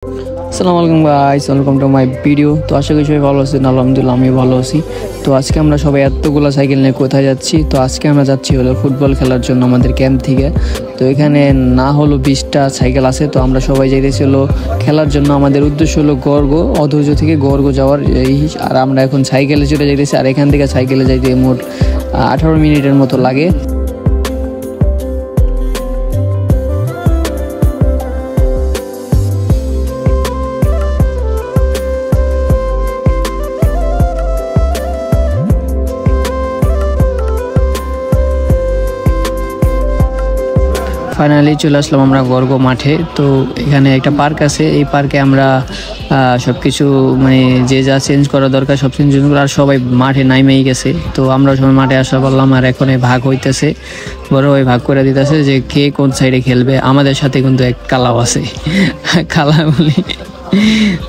আসসালামু আলাইকুম guys, welcome to my video. তো আশা করি সবাই ভালো আছেন। আলহামদুলিল্লাহ আমি ভালো আছি। তো আজকে আমরা সবাই এতগুলো সাইকেল নিয়ে কোথায় যাচ্ছি? তো আজকে আমরা যাচ্ছি হলো ফুটবল খেলার জন্য আমাদের ক্যাম্প থেকে। তো এখানে না হলো 20টা সাইকেল আছে। তো আমরা সবাই যাইতেছি হলো খেলার জন্য। আমাদের উদ্দেশ্য হলো গর্গ অধৈর্য থেকে গর্গ যাওয়ার আর আমরা এখন সাইকেলে চলে যাইতেছি। আর এখান থেকে সাইকেলে যাইতে মোট 18 মিনিটের মতো লাগে। ফাইনালি চলে আসলাম আমরা গর্গ মাঠে। তো এখানে একটা পার্ক আছে, এই পার্কে আমরা সব কিছু মানে যে যা চেঞ্জ করা দরকার সব চেঞ্জ করে আর সবাই মাঠে নাইমেই গেছে। তো আমরা সবাই মাঠে আসা পারলাম। আর এখন ভাগ হইতেছে, বড় ভাই ভাগ করে দিতেছে যে কে কোন সাইডে খেলবে। আমাদের সাথে কিন্তু এক কালাও আছে, কালা বলি।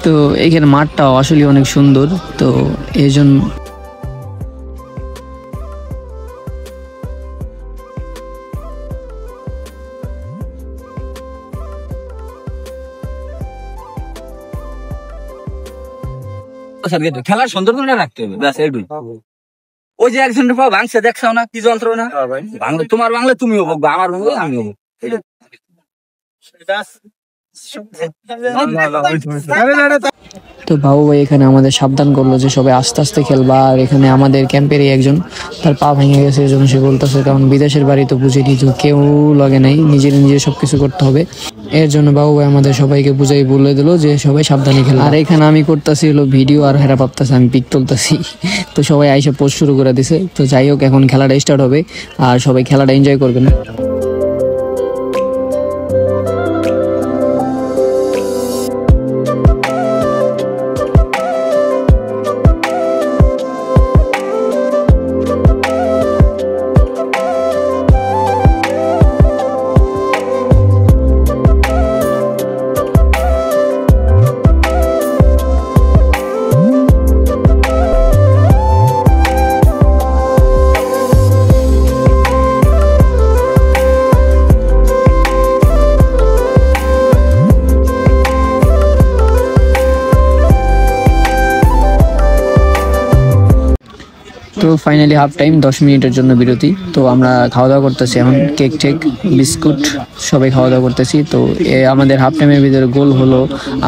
তো এখানে মাঠটাও আসলে অনেক সুন্দর। তো এই জন্য খেলার সৌন্দর্যটা রাখতে হবে, ব্যাস এইটুই। ওই যে একজনের পা ভাঙছে দেখছাও না, কি যন্ত্রণা। বাংলা তোমার বাংলা তুমিও বকবা, আমার বাংলা আমিও বকবো। তো বাবু ভাই এখানে আমাদের সাবধান করলো যে সবাই আস্তে আস্তে খেলবা। আর এখানে আমাদের ক্যাম্পেরই একজন, তার পা ভেঙে গেছে, এই জন্য সে বলতেছে, কারণ বিদেশের বাড়ি তো বুঝিনি, তো কেউ লাগে নাই, নিজের নিজে সবকিছু করতে হবে। এর জন্য বাবু ভাই আমাদের সবাইকে বুঝাই বলে দিল যে সবাই সাবধানে খেলে। আর এখানে আমি করতেছি হলো ভিডিও, আর হেরা ভাবতেছে আমি পিক তুলতেছি। তো সবাই আইসা পোস্ট শুরু করে দিছে। তো যাই হোক, এখন খেলাটা স্টার্ট হবে আর সবাই খেলাটা এনজয় করবেন। তো ফাইনালি হাফ টাইম, 10 মিনিটের জন্য বিরতি। তো আমরা খাওয়া দাওয়া করতেছি এখন, কেক টেক বিস্কুট সবাই খাওয়া দাওয়া করতেছি। তো আমাদের হাফ টাইমের ভিতরে গোল হলো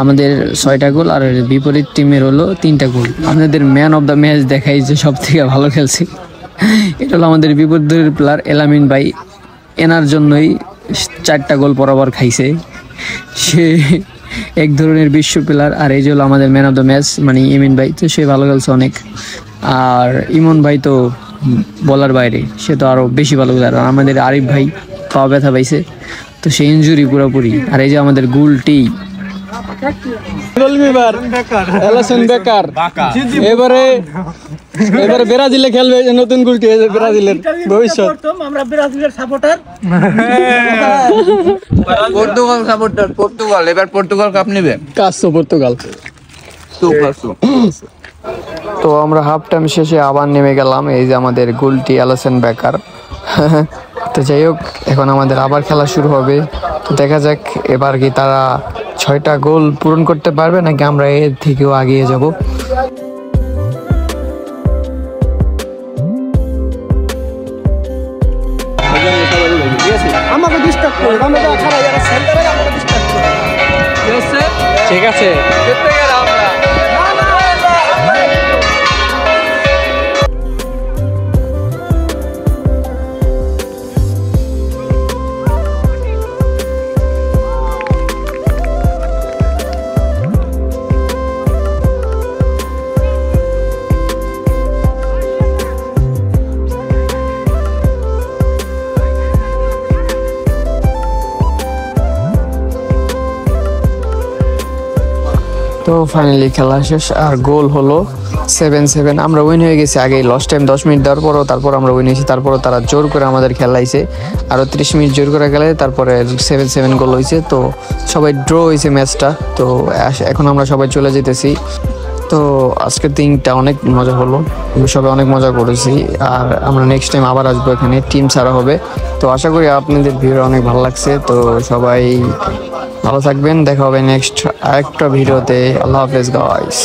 আমাদের 6টা গোল, আর বিপরীত টিমের হলো 3টা গোল। আমাদের ম্যান অফ দ্য ম্যাচ দেখাই যে সব থেকে ভালো খেলছি, এটা হলো আমাদের বিপরীতের প্লেয়ার এলামিন ভাই। এনার জন্যই 4টা গোল বরাবর খাইছে, সে এক ধরনের বিশ্ব প্লেয়ার। আর এই যে হলো আমাদের ম্যান অফ দ্য ম্যাচ মানে ইমিন ভাই, তো সে ভালো খেলছে অনেক। আর ইমন ভাই তো বলার বাইরে, সে তো আরো বেশি ভালো খেলে। আর আমাদের আরিফ ভাই পা ব্যথা পাইছে, তো সে ইনজুরি পুরোপুরি। আর এই যে আমাদের গোলটি এবারে ব্রাজিলে খেলবে, নতুন গোলটি ব্রাজিলের ভবিষ্যৎ। আমরা ব্রাজিলের সাপোর্টার, পর্তুগাল সাপোর্টার। পর্তুগাল এবার পর্তুগাল কাপ নেবে, কাসো পর্তুগাল। তো আমরা হাফ টাইম শেষে আবার নেমে গেলাম। এই যে আমাদের গোলটি অ্যালিসন বেকার। তো যাই হোক, এখন আমাদের আবার খেলা শুরু হবে। তো দেখা যাক এবার কি তারা 6টা গোল পূরণ করতে পারবে নাকি আমরা এর থেকেও এগিয়ে যাব। ঠিক আছে। তো ফাইনালি খেলা শেষ, আর গোল হলো 7-7। আমরা উইন হয়ে গেছি আগে, লস্ট টাইম 10 মিনিট দেওয়ার পরও তারপর আমরা উইন হয়েছি। তারপরও তারা জোর করে আমাদের খেলাইছে, আরও 30 মিনিট জোর করে খেলে তারপরে 7-7 গোল হয়েছে। তো সবাই ড্র হয়েছে ম্যাচটা। তো এখন আমরা সবাই চলে যেতেছি। তো আজকের দিনটা অনেক মজা হলো, সবাই অনেক মজা করেছি। আর আমরা নেক্সট টাইম আবার আসবো, এখানে টিম ছাড়া হবে। তো আশা করি আপনাদের ভিডিও অনেক ভালো লাগছে। তো সবাই ভালো থাকবেন, দেখা হবে নেক্সট আরেকটা ভিডিওতে। আল্লাহ হাফেজ গাইস।